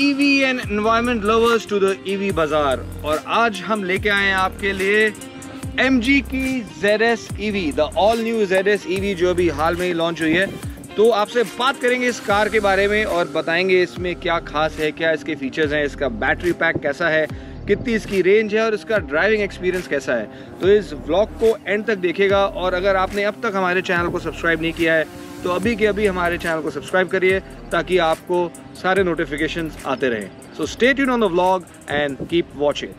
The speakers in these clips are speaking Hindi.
EV and environment lovers to the EV बाजार। और आज हम लेके आए हैं आपके लिए MG की ZS EV, the all new ZS EV जो अभी हाल में ही लॉन्च हुई है। तो आपसे बात करेंगे इस कार के बारे में और बताएंगे इसमें क्या खास है, क्या इसके फीचर्स हैं, इसका बैटरी पैक कैसा है, कितनी इसकी रेंज है और इसका ड्राइविंग एक्सपीरियंस कैसा है। तो इस व्लॉग को एंड तक देखिएगा और अगर आपने अब तक हमारे चैनल को सब्सक्राइब नहीं किया है तो अभी के अभी हमारे चैनल को सब्सक्राइब करिए ताकि आपको सारे नोटिफिकेशंस आते रहें। So stay tuned on the vlog and keep watching.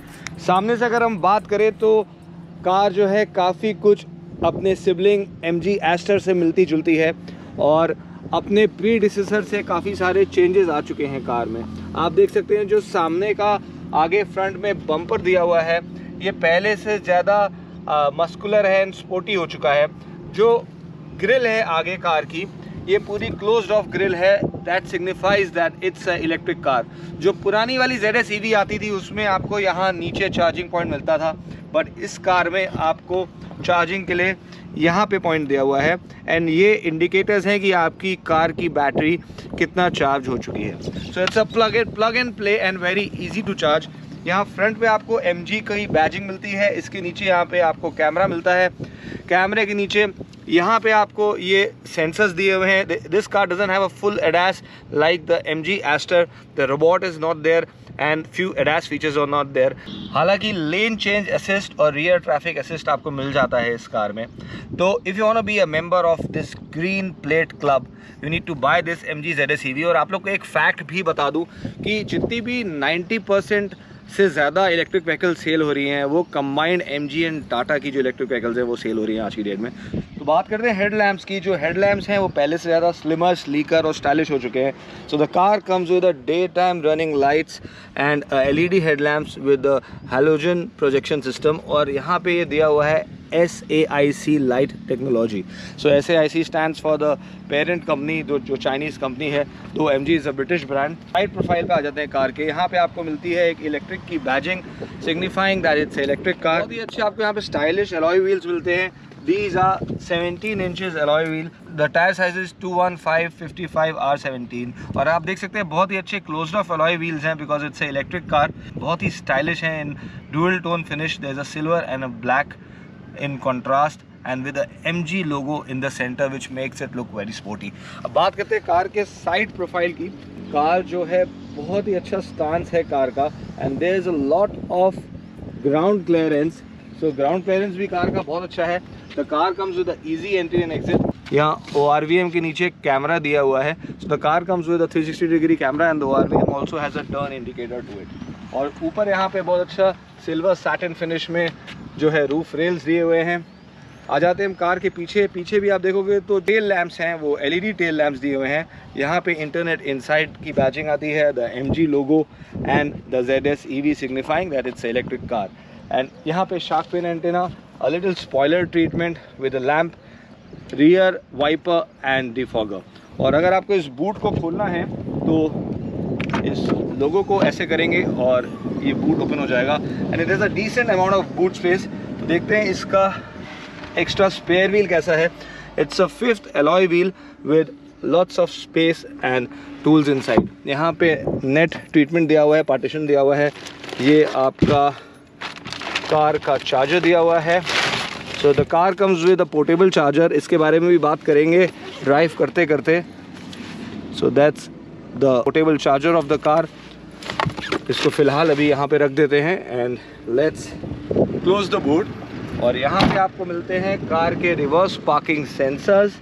सामने से अगर हम बात करें तो कार जो है काफ़ी कुछ अपने सिबलिंग MG एस्टर से मिलती जुलती है और अपने प्रीडिसेसर से काफ़ी सारे चेंजेस आ चुके हैं कार में। आप देख सकते हैं जो सामने का आगे फ्रंट में बम्पर दिया हुआ है ये पहले से ज़्यादा मस्कुलर है एंड स्पोर्टी हो चुका है। जो ग्रिल है आगे कार की ये पूरी क्लोज्ड ऑफ ग्रिल है, that signifies that it's a electric car. जो पुरानी वाली ZS EV आती थी उसमें आपको यहाँ नीचे चार्जिंग पॉइंट मिलता था, बट इस कार में आपको चार्जिंग के लिए यहाँ पे पॉइंट दिया हुआ है एंड ये इंडिकेटर्स हैं कि आपकी कार की बैटरी कितना चार्ज हो चुकी है। So it's a plug and play and very easy to charge. यहाँ फ्रंट पे आपको MG की बैजिंग मिलती है, इसके नीचे यहाँ पे आपको कैमरा मिलता है, कैमरे के नीचे यहाँ पे आपको ये सेंसर्स दिए हुए हैं। This car doesn't have a full ADAS like the MG Astor, the robot is not there and few ADAS features are not there. हालांकि लेन चेंज असिस्ट और रियर ट्रैफिक असिस्ट आपको मिल जाता है इस कार में। तो if you want to be a member of this green plate club you need to buy this MG ZS EV। और आप लोग को एक फैक्ट भी बता दूं कि जितनी भी 90% से ज़्यादा इलेक्ट्रिक व्हीकल सेल हो रही हैं वो कंबाइंड MG एंड टाटा की जो इलेक्ट्रिक व्हीकल्स हैं वो सेल हो रही हैं आज की डेट में। तो बात करते हैं हेडलैम्प्स की। जो हेडलैम्प्स हैं वो पहले से ज़्यादा स्लिमर, स्लीकर और स्टाइलिश हो चुके हैं। So the car comes with a day time running lights and LED headlamps with halogen projection system. और यहाँ पे ये दिया हुआ है SAIC light technology. So SAIC stands for the parent company, जो चाइनीज़ कंपनी है। तो MG is a British brand. Side profile पे आ जाते हैं कार के। यहाँ पे आपको मिलती है एक इलेक्ट्रिक की badging signifying that it's electric car. बहुत ही अच्छे आपको यहाँ पे स्टाइलिश अलॉय व्हील्स मिलते हैं। These are 17 inches alloy wheel. The tire size is 215/55 R17। और आप देख सकते हैं बहुत ही अच्छे closed off alloy wheels हैं because it's a electric car। बहुत ही stylish हैं in dual tone finish। There's a silver and a black in contrast and with the MG logo in the center which makes it look very sporty। अब बात करते हैं कार के साइड प्रोफाइल की। कार जो है बहुत ही अच्छा स्टांस है कार का and there is a lot of ground clearance। So ground clearance भी कार का बहुत अच्छा है। The car comes with an easy entry and exit। यहाँ ORVM के नीचे कैमरा दिया हुआ है। So the car comes with a 360-degree camera and the ORVM also has a turn indicator to it। और ऊपर यहाँ पे बहुत अच्छा सिल्वर सैटिन फिनिश में जो है रूफ रेल्स दिए हुए हैं। आ जाते हैं हम कार के पीछे भी आप देखोगे तो टेल लैंप्स हैं वो LED टेल लैंप्स दिए हुए हैं। यहाँ पे इंटरनेट इनसाइड की बैजिंग आती है, the MG logo and the ZS EV signifying that it's electric car. And यहाँ पे shark fin antenna, a little spoiler treatment with a lamp, rear wiper and defogger। और अगर आपको इस बूट को खोलना है तो इस लोगो को ऐसे करेंगे और ये बूट ओपन हो जाएगा and it is a decent amount of boot space. देखते हैं इसका एक्स्ट्रा स्पेयर व्हील कैसा है। It's a 5th alloy wheel with lots of space and tools inside। यहाँ पे नेट ट्रीटमेंट दिया हुआ है, पार्टीशन दिया हुआ है। ये आपका कार का चार्जर दिया हुआ है। So the car comes with a portable charger. इसके बारे में भी बात करेंगे ड्राइव करते करते। So that's the portable charger of the car. इसको फ़िलहाल अभी यहाँ पे रख देते हैं and let's close the boot. और यहाँ पे आपको मिलते हैं कार के रिवर्स पार्किंग सेंसर्स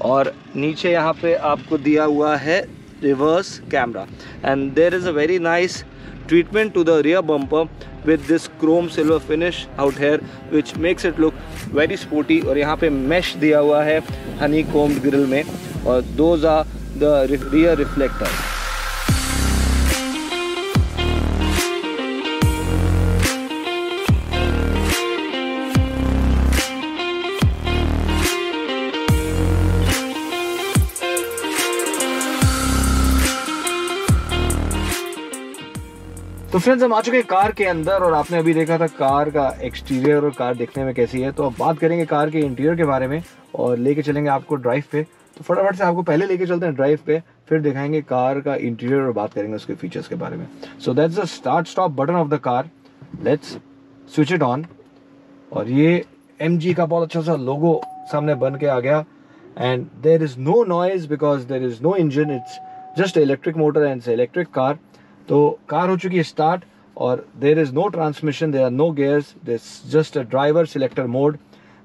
और नीचे यहाँ पे आपको दिया हुआ है reverse camera and there is a very nice treatment to the rear bumper with this chrome silver finish out here which makes it look very sporty। और यहाँ पे mesh दिया हुआ है honeycombed grill में और those are the rear reflectors। तो फ्रेंड्स हम आ चुके हैं कार के अंदर और आपने अभी देखा था कार का एक्सटीरियर और कार देखने में कैसी है। तो अब बात करेंगे कार के इंटीरियर के बारे में और लेके चलेंगे आपको ड्राइव पे। तो फटाफट से आपको पहले लेके चलते हैं ड्राइव पे, फिर दिखाएंगे कार का इंटीरियर और बात करेंगे उसके फीचर्स के बारे में। So that's the start stop button of the car, let's switch it on. और ये MG का बहुत अच्छा सा लोगो सामने बन के आ गया, and there is no noise because there is no engine, it's just electric motor and electric car. तो कार हो चुकी है स्टार्ट, और there is no transmission, there are no gears, there is just a driver selector mode,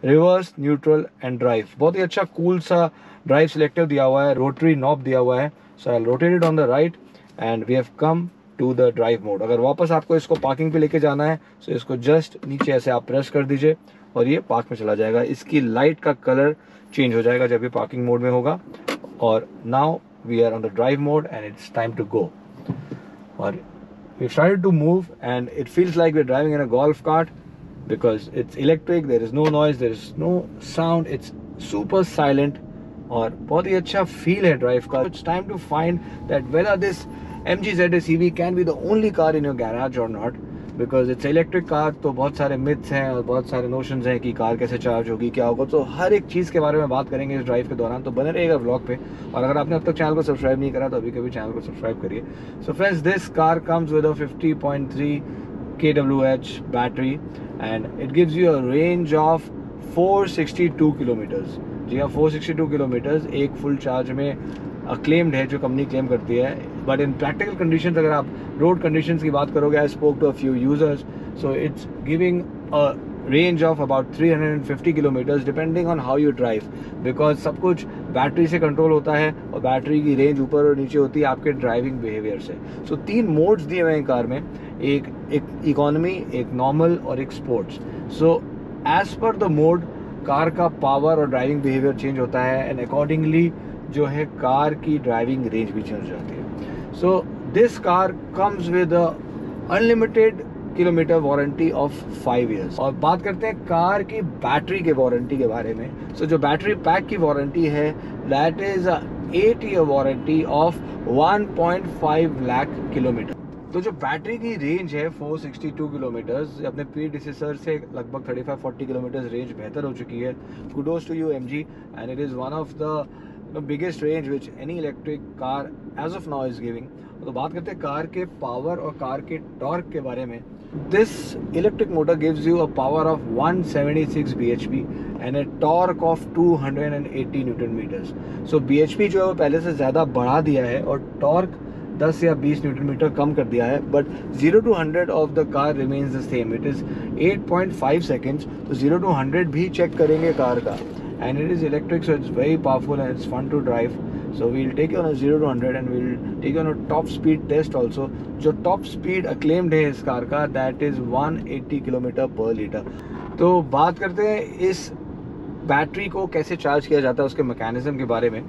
reverse, neutral and drive. बहुत ही अच्छा कूल सा ड्राइव सिलेक्टर दिया हुआ है, रोटरी नॉब दिया हुआ है। So I rotate it on the right and we have come to the drive mode. अगर वापस आपको इसको पार्किंग पे लेके जाना है, तो इसको जस्ट नीचे ऐसे आप प्रेस कर दीजिए और ये पार्क में चला जाएगा। इसकी लाइट का कलर चेंज हो जाएगा जब ये पार्किंग मोड में होगा। और now we are on the drive mode and it's time to go. और we started to move and it feels like we're driving in a golf cart because it's electric, there is no noise, there is no sound, it's super silent और बहुत ही अच्छा फील है ड्राइव का। It's time to find that whether this MG ZS EV can be the only car in your garage or not, because it's electric car। तो बहुत सारे मिथ्स हैं और बहुत सारे नोशंस हैं कि कार कैसे चार्ज होगी, क्या होगा। तो हर एक चीज़ के बारे में बात करेंगे इस ड्राइव के दौरान, तो बने रहेगा व्लॉग पे। और अगर आपने अब तक चैनल को सब्सक्राइब नहीं करा तो अभी कभी चैनल को सब्सक्राइब करिए। So friends, this car comes with a 50.3 kWh battery and it gives you a range of 462 kilometres. जी हाँ, 462 किलोमीटर्स एक फुल चार्ज में क्लेम्ड है, जो कंपनी क्लेम करती है। बट इन प्रैक्टिकल कंडीशंस, अगर आप रोड कंडीशंस की बात करोगे, I spoke to a few users, so it's giving a range of about 350 kilometres depending on how you drive, because सब कुछ बैटरी से कंट्रोल होता है और बैटरी की रेंज ऊपर और नीचे होती है आपके ड्राइविंग बिहेवियर से। सो 3 मोड्स दिए हुए हैं कार में, एक इकोनॉमी, एक नॉर्मल और एक sports. So as per the mode car का पावर और ड्राइविंग बिहेवियर चेंज होता है एंड अकॉर्डिंगली जो है कार की ड्राइविंग रेंज भी चेंज जाती है। So this car comes with unlimited kilometre warranty of 5 years। और बात करते हैं कार की बैटरी के वारंटी के बारे में। सो जो बैटरी पैक की वारंटी है, that is 8 year warranty of 1.5 lakh kilometre. तो जो बैटरी की रेंज है 462 किलोमीटर्स, अपने प्रीडिसेसर से लगभग 35-40 किलोमीटर रेंज बेहतर हो चुकी है। Kudos to you MG, and it is one of the biggest range which any electric car as of now is giving. तो बात करते हैं कार के पावर और कार के टॉर्क के बारे में। This electric motor gives you a power of 176 bhp and a torque of 280 newton metres. So bhp जो है वो पहले से ज़्यादा बढ़ा दिया है और टॉर्क 10 या 20 न्यूटन मीटर कम कर दिया है, but 0 to 100 of the car remains the same, it is 8.5 seconds. तो 0 to 100 भी चेक करेंगे कार का, and it is electric, so it's very powerful and it's fun to drive. So we'll take you on a 0 to 100 and we'll take you on a top speed test also। जो top speed acclaimed है इस कार का, that is 180 किलोमीटर पर लीटर। तो बात करते हैं इस बैटरी को कैसे चार्ज किया जाता है, उसके मैकेनिज्म के बारे में।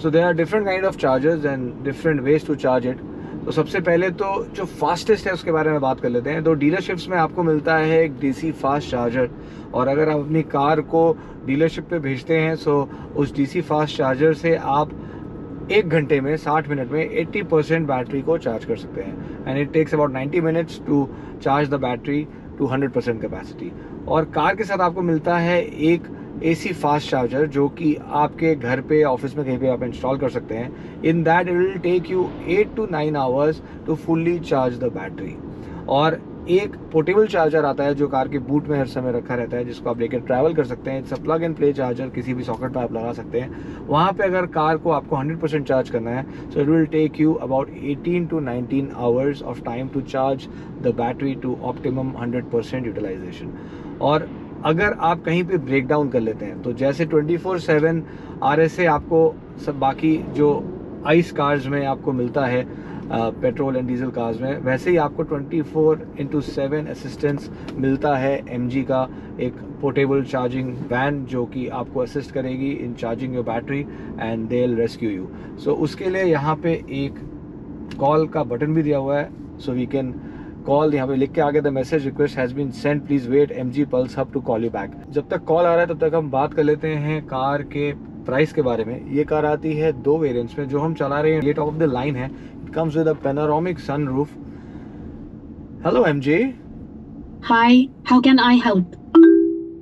So there are different kind of chargers and different ways to charge it। तो सबसे पहले तो जो फास्टेस्ट है उसके बारे में बात कर लेते हैं। तो डीलरशिप्स में आपको मिलता है एक DC फास्ट चार्जर, और अगर आप अपनी कार को डीलरशिप पे भेजते हैं, सो उस DC फास्ट चार्जर से आप 1 घंटे में 60 मिनट में 80% बैटरी को चार्ज कर सकते हैं, and it takes about 90 minutes to charge the battery to 100% capacity. और कार के साथ आपको मिलता है एक AC फास्ट चार्जर, जो कि आपके घर पे, ऑफिस में, कहीं पे आप इंस्टॉल कर सकते हैं। In that it will take you 8 to 9 hours to fully charge the battery. और एक पोर्टेबल चार्जर आता है जो कार के बूट में हर समय रखा रहता है, जिसको आप लेकर ट्रैवल कर सकते हैं। It's a plug and play charger, किसी भी सॉकेट पर आप लगा सकते हैं। वहाँ पे अगर कार को आपको 100% चार्ज करना है, so it will take you about 18 to 19 hours of time to charge the battery to optimum 100% utilisation. और अगर आप कहीं पे ब्रेक डाउन कर लेते हैं, तो जैसे 24/7 RSA आपको सब बाकी जो आइस कार्स में आपको मिलता है, पेट्रोल एंड डीजल कार्स में, वैसे ही आपको 24/7 असिस्टेंस मिलता है MG का एक पोर्टेबल चार्जिंग वैन, जो कि आपको असिस्ट करेगी in charging your battery and they will rescue you. So उसके लिए यहाँ पे एक कॉल का बटन भी दिया हुआ है, सो वी कैन कॉल। यहाँ पे लिख के आगे the message request has been sent, please wait MG pulse hub to call you back. जब तक कॉल आ रहा है तब तक हम बात कर लेते हैं कार के प्राइस के बारे में। ये कार आती है 2 वेरिएंट्स में, जो हम चला रहे हैं ये टॉप ऑफ द लाइन है। It comes with a panoramic sunroof. Hello MJ। Hi, how can I help?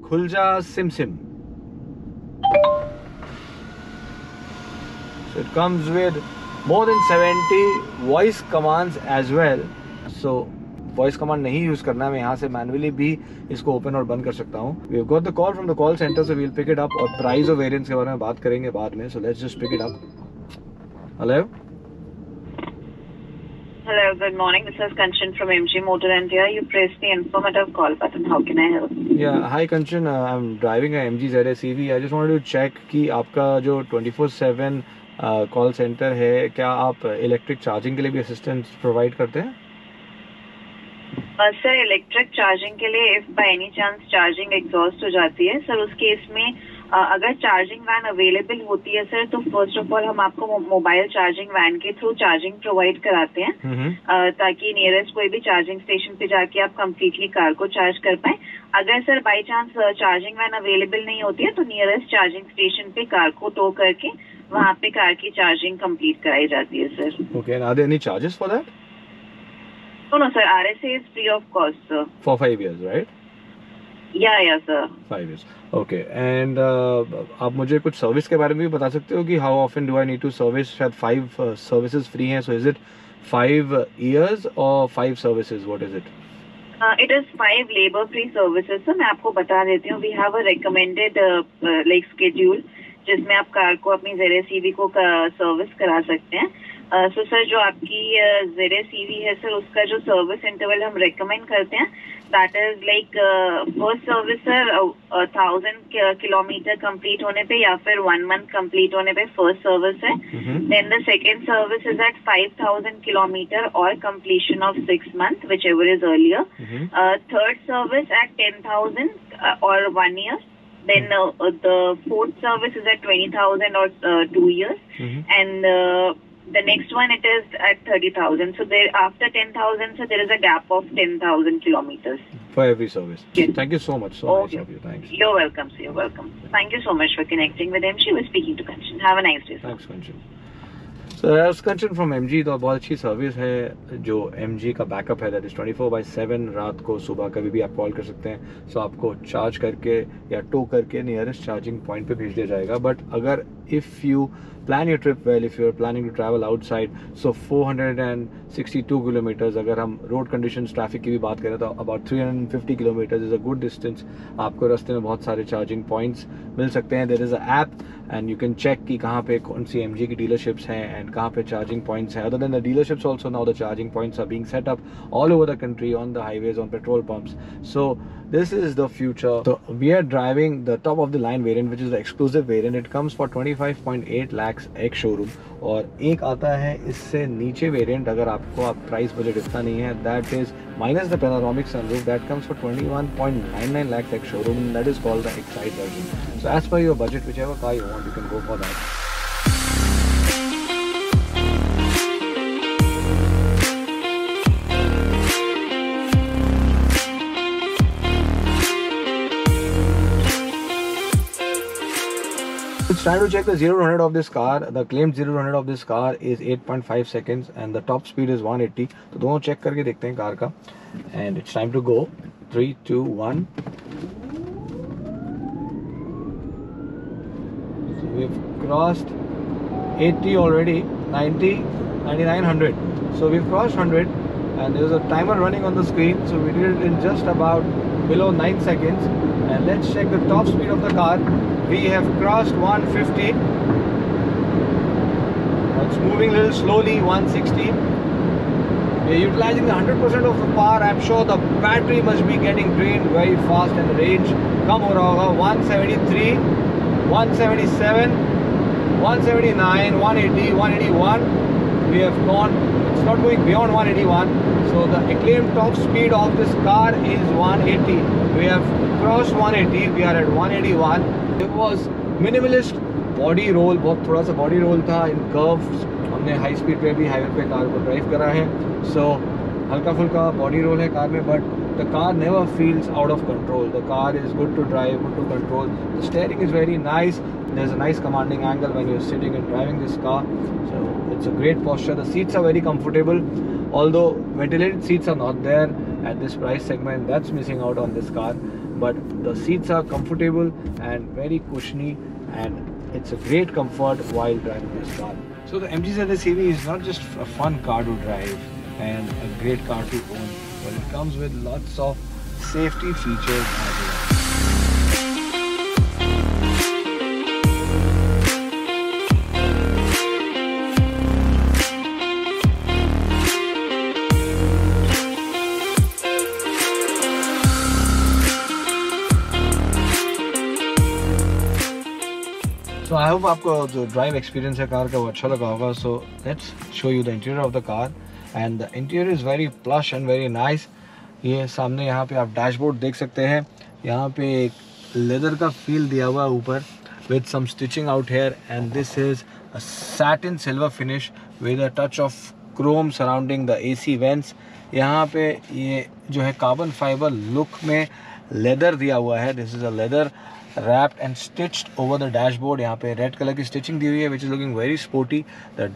खुल जा SIM SIM. comes with more than 70 voice commands as well. So voice command नहीं यूज करना है, मैं यहाँ से मैनुअली भी इसको ओपन और बंद कर सकता हूँ. We have got the call from the call center, so we'll pick it up. और प्राइस और वेरिएंट्स के बारे में बात करेंगे बाद में. So let's just pick it up. Hello. Hello, good morning. This is Kanchan from MG Motor India. You pressed the informative call button. How can I help? Yeah, hi Kanchan. I'm driving a MG ZS EV. I just wanted to check कि आपका जो 24/7 कॉल सेंटर है, क्या आप इलेक्ट्रिक चार्जिंग के लिए भी असिस्टेंस प्रोवाइड करते हैं? सर, इलेक्ट्रिक चार्जिंग के लिए if by any chance charging exhaust हो जाती है सर, उस केस में अगर चार्जिंग वैन अवेलेबल होती है सर, तो फर्स्ट ऑफ ऑल हम आपको मोबाइल चार्जिंग वैन के थ्रू चार्जिंग प्रोवाइड कराते हैं, ताकि नियरेस्ट कोई भी चार्जिंग स्टेशन पे जाके आप कंप्लीटली कार को चार्ज कर पाए. अगर sir by chance charging van available नहीं होती है तो नियरेस्ट चार्जिंग स्टेशन पे कार को टो करके वहाँ पे कार की चार्जिंग कंप्लीट कराई जाती है sir. Okay, and are there any charges for that? No sir, RSA is free of cost sir. For 5 years, right? Yeah sir. 5 years. Okay, and आप मुझे कुछ सर्विस के बारे में भी बता सकते हो कि how often do I need to service? शायद 5 services free हैं, so is it 5 years or 5 services? What is it? It is 5 labor free services sir. मैं आपको बता देती हूँ. We have a recommended like schedule जिसमें आप कार को अपनी ZS EV को सर्विस करा सकते हैं. सो सर, जो आपकी ZS EV है सर, उसका जो सर्विस इंटरवल हम रेकमेंड करते हैं, that is like first service sir 1000 kilometre complete होने पे या फिर 1 मंथ कंप्लीट होने पे फर्स्ट सर्विस है. Then the second service is at 5000 kilometre और completion of 6 month, whichever is earlier. Third service at 10,000 और 1 year. Then the fourth service is at 20,000 or 2 years, and the next one it is at 30,000. So there, after 10,000, so there is a gap of 10,000 kilometers for every service. Yes. Thank you so much. So nice of you. Thanks. You're welcome, sir. You're welcome. Thank you so much for connecting with him. She was speaking to Kanchan. Have a nice day, sir. Thanks, Kanchan. So that's Kanchan from MG. तो बहुत अच्छी सर्विस है जो MG का बैकअप है, दैट इज 24/7. रात को सुबह कभी भी आप कॉल कर सकते हैं. सो आपको चार्ज करके या टो करके नियरेस्ट चार्जिंग पॉइंट पे भेज दिया जाएगा. बट अगर if you plan your trip well, if you're planning to travel outside, so 462 kilometers, अगर हम रोड कंडीशंस ट्रैफिक की भी बात करें तो about 350 kilometers is a good distance. आपको रास्ते में बहुत सारे चार्जिंग पॉइंट्स मिल सकते हैं. there is a app and you can check कि कहाँ पे कौन सी MG की डीलरशिप्स हैं and कहाँ पे चार्जिंग पॉइंट्स हैं. other than the dealerships also, now the charging points are being set up all over the country, on the highways, on petrol pumps. So this is the future. So we are driving the top of the line variant, which is the exclusive variant. It comes for 25.8 lakhs ex showroom, और एक आता है इससे नीचे वेरिएंट. अगर आपको आप प्राइस बजट इतना नहीं है, that is minus the panoramic sunroof, that comes for 21.99 lakhs ex showroom. That is called the Excite version. So as per your budget, whichever car you want, you can go for that. It's time to check the 0 to 100 of this car. The claimed 0 to 100 of this car is 8.5 seconds and the top speed is 180. तो दोनों चेक करके देखते हैं कार का. And it's time to go. 3, 2, 1. So we've crossed 80 already. 90, 99, 100. So we've crossed 100 and there's a timer running on the screen. So we did it in just about below 9 seconds. And let's check the top speed of the car. We have crossed 150. It's moving a little slowly. 160. We are utilizing the 100% of the power. I'm sure the battery must be getting drained very fast and the range कम हो रहा होगा. 173, 177, 179, 180, 181. We have gone. It's not going beyond 181. So the acclaimed top speed of this car is 180. We have crossed 180. We are at 181. It was minimalist body roll. बहुत थोड़ा सा body roll था in curves. हमने high speed पे भी highway पे कार को drive करा है. So हल्का फुल्का body roll है कार में, but the car never feels out of control. The car is good to drive, good to control. The steering is very nice. There's a nice commanding angle when you're sitting and driving this car. So it's a great posture. The seats are very comfortable. Although ventilated seats are not there at this price segment, that's missing out on this car. But the seats are comfortable and very cushiony, and it's a great comfort while driving this car. So the MG ZS EV is not just a fun car to drive and a great car to own, but it comes with lots of safety features as well. So I hope आपको जो ड्राइव एक्सपीरियंस है कार का वो अच्छा लगा होगा. So let's show you the interior of the car, and the interior is very plush and very nice. ये सामने यहाँ पे आप डैशबोर्ड देख सकते हैं. यहाँ पे एक लेदर का फील दिया हुआ है ऊपर with some stitching out here, and this is a satin silver finish with a touch of chrome surrounding the AC vents. यहाँ पे ये जो है कार्बन फाइबर लुक में लेदर दिया हुआ है. This is a leather wrapped and stitched over the dashboard. यहाँ पे रेड कलर की स्टिचिंग दी हुई है which is looking very sporty. The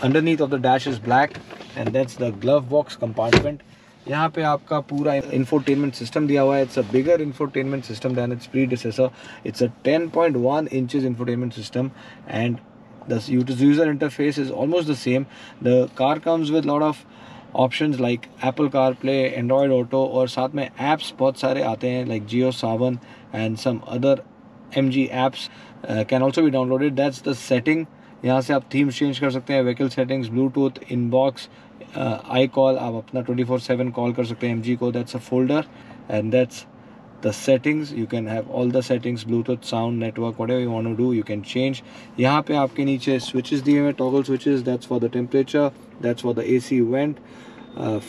underneath of the dash is black, and that's the glove box compartment. यहाँ पे आपका पूरा infotainment system दिया हुआ है. It's a bigger infotainment system than its predecessor. It's a 10.1 inches infotainment system, and the user interface is almost the same. The car comes with a lot of options like Apple CarPlay, Android Auto, और साथ में apps बहुत सारे आते हैं like JioSaavn and some other MG apps can also be downloaded. That's the setting. यहाँ से आप themes change कर सकते हैं, vehicle settings, Bluetooth, inbox, iCall. आप अपना 24/7 कॉल कर सकते हैं MG को. That's a folder, and that's the settings. You can have all the settings, Bluetooth, sound, network, whatever you want to do, you can change. यहाँ पे आपके नीचे switches दिए हुए, toggle switches. That's for the temperature, that's for the AC vent,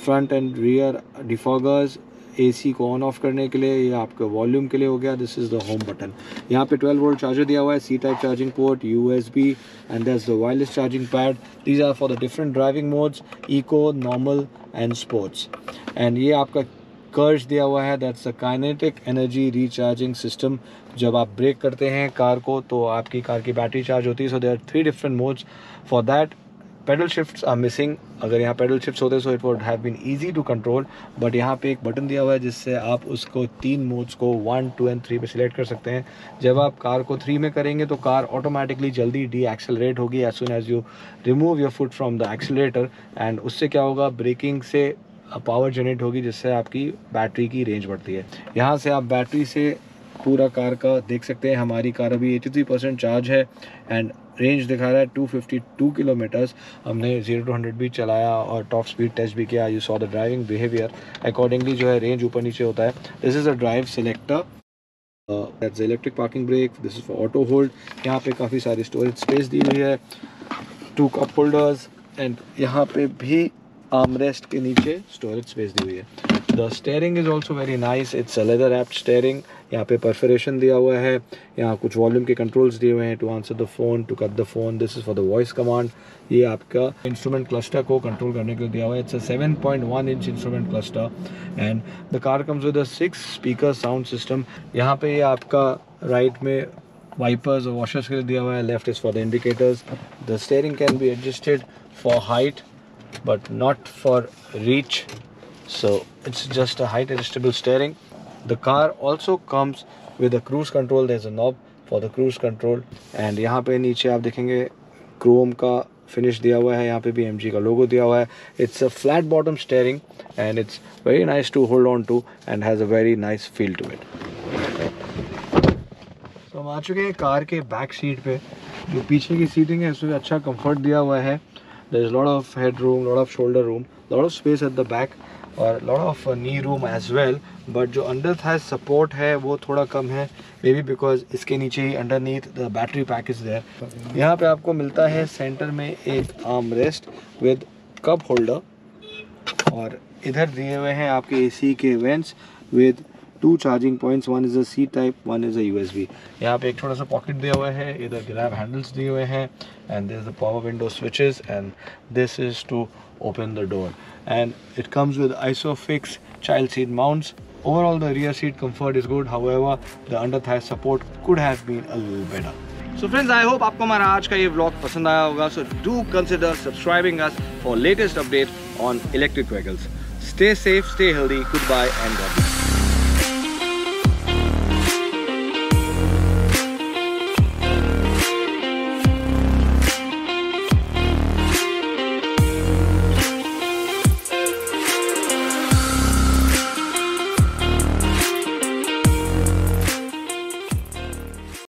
front and rear defoggers, AC को ऑन ऑफ करने के लिए, ये आपका वॉल्यूम के लिए हो गया. This is the home button. यहाँ पे 12 वोल्ट चार्जर दिया हुआ है, C type charging port, USB, and that's the wireless charging pad. These are for the different driving modes, eco, normal and sports. And ये आपका कर्ज दिया हुआ है, that's the kinetic energy recharging system. जब आप ब्रेक करते हैं कार को तो आपकी कार की बैटरी चार्ज होती है. So there are 3 different modes for that. Pedal shifts are missing. अगर यहाँ पेडल शिफ्ट्स होते so it would have been easy to control, but यहाँ पे एक बटन दिया हुआ है जिससे आप उसको 3 मोड्स को 1, 2 एंड 3 पे सिलेक्ट कर सकते हैं. जब आप कार को 3 में करेंगे तो कार ऑटोमेटिकली जल्दी डी एक्सेलरेट होगी as soon as you remove your foot from the accelerator. And उससे क्या होगा, ब्रेकिंग से पावर जनरेट होगी जिससे आपकी बैटरी की रेंज बढ़ती है. यहाँ से आप बैटरी से पूरा कार का देख सकते हैं. हमारी कार अभी 83% चार्ज है एंड रेंज दिखा रहा है 252 किलोमीटर्स. हमने 0 to 100 भी चलाया और टॉप स्पीड टेस्ट भी किया. You saw the driving behaviour. Accordingly जो है रेंज ऊपर नीचे होता है. This is a drive selector, that's electric parking brake. This is for auto hold. यहाँ पे काफ़ी सारी स्टोरेज स्पेस दी हुई है, 2 कप होल्डर्स, एंड यहाँ पे भी आर्मरेस्ट के नीचे स्टोरेज स्पेस दी हुई है. The steering is also very nice. It's a leather wrapped steering. यहाँ पे परफोरेशन दिया हुआ है. यहाँ कुछ वॉल्यूम के कंट्रोल्स दिए हुए हैं, to answer the phone, to cut the phone. This is for the voice command. ये आपका इंस्ट्रूमेंट क्लस्टर को कंट्रोल करने के लिए दिया हुआ है. It's a 7.1 inch instrument cluster, and the car comes with a 6 speaker sound system. यहाँ पे ये आपका राइट में वाइपर्स और वॉशर्स के लिए दिया हुआ है. Left is for the indicators. The steering can be adjusted for height but not for reach, so it's just a height adjustable steering. The car also comes with a cruise control. There's a knob for the cruise control, and यहाँ पे नीचे आप देखेंगे क्रोम का फिनिश दिया हुआ है. यहाँ पे भी MG का लोगो दिया हुआ है. It's a flat bottom steering and it's very nice to hold on to and has a very nice feel to it. So हम आ चुके हैं कार के बैक सीट पे. जो पीछे की सीटिंग है उसमें अच्छा कंफर्ट दिया हुआ है. There is a lot of headroom, lot of shoulder room, lot of space at the back, और lot of knee room as well. But जो under thigh support है वो थोड़ा कम है, maybe because इसके नीचे ही underneath the battery pack is there. यहाँ पे आपको मिलता है सेंटर में एक arm rest with cup holder, और इधर दिए हुए हैं आपके AC के vents with 2 charging points. One is a C type, one is a USB. यहाँ पे एक छोटा सा पॉकेट दिया हुआ है. इधर ग्रैब हैंडल्स दिए हुए हैं, and there's the power window switches, and this is to open the door. And it comes with ISOFIX child seat mounts. Overall, the rear seat comfort is good. However, the under thigh support could have been a little better. So friends, I hope आपको हमारा आज का ये vlog पसंद आया होगा. So do consider subscribing us for latest updates on electric vehicles. Stay safe, stay healthy. Goodbye and God bless.